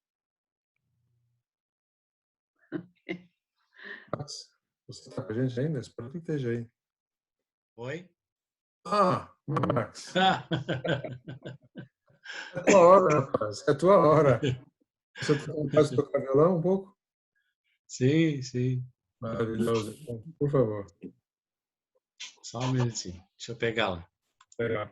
Max, você está com a gente ainda? Espero que esteja aí. Oi? Max. É tua hora, rapaz. É tua hora. Você tem vontade de tocar violão um pouco? Sim, sim. Maravilhoso. Então, por favor. Só um minutinho. Deixa eu pegá-la. Legal.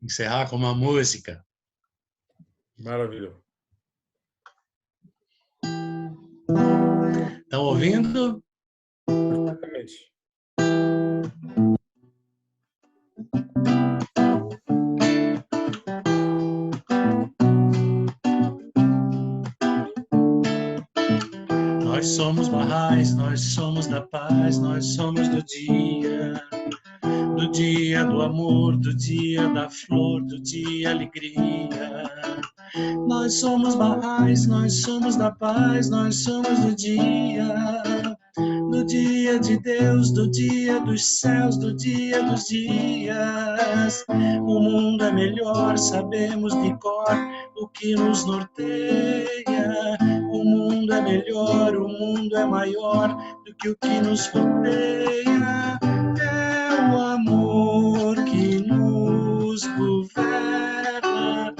Encerrar com uma música. Maravilhoso. Estão ouvindo? Perfeitamente. Nós somos Bahais, nós somos da paz, nós somos do dia do amor, do dia da flor, do dia alegria. Nós somos Bahais, nós somos da paz, nós somos do dia de Deus, do dia dos céus, do dia dos dias. O mundo é melhor, sabemos de cor o que nos norteia. O mundo é melhor, o mundo é maior do que o que nos rodeia. É o amor que nos governa,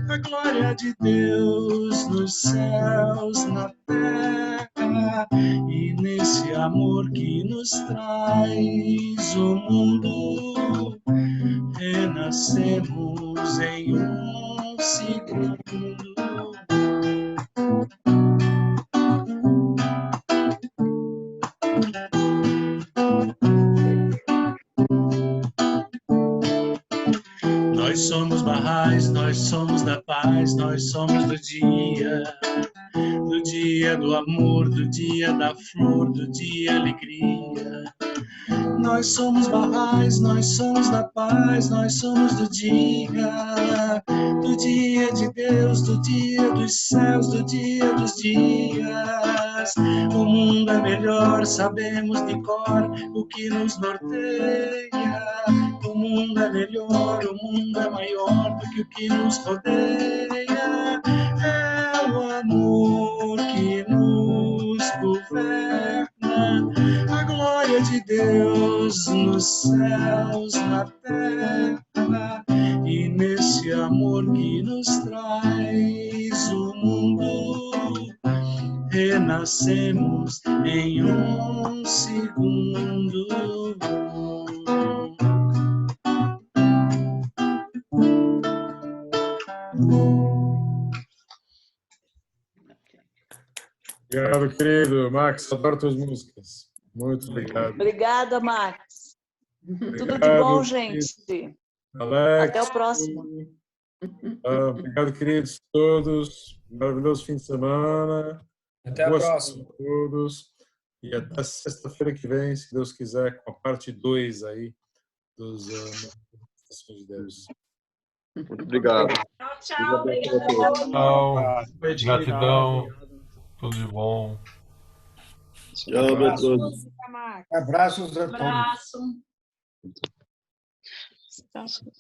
a glória de Deus nos céus, na terra, e nesse amor que nos traz o mundo, renascemos em um segundo. Nós somos Bahais, nós somos da paz, nós somos do dia do amor, do dia da flor, do dia alegria. Nós somos Bahais, nós somos da paz, nós somos do dia de Deus, do dia dos céus, do dia dos dias. O mundo é melhor, sabemos de cor o que nos norteia. O mundo é melhor, o mundo é maior do que o que nos rodeia. É o amor que nos governa, a glória de Deus nos céus, na terra, e nesse amor que nos traz o mundo, renascemos em um segundo. Obrigado, querido. Max, adoro tuas músicas. Muito obrigado. Obrigada, Max. Tudo de Obrigado, bom, gente. Alex. Até o próximo. Obrigado, queridos todos. Maravilhoso fim de semana. Até a Boa próxima. semana a todos. E até sexta-feira que vem, se Deus quiser, com a parte 2 aí dos manifestações de Deus. Muito obrigado. Tchau, Tchau. Gratidão. Tudo de bom. Tchau para todos. Abraços a todos. Abraço.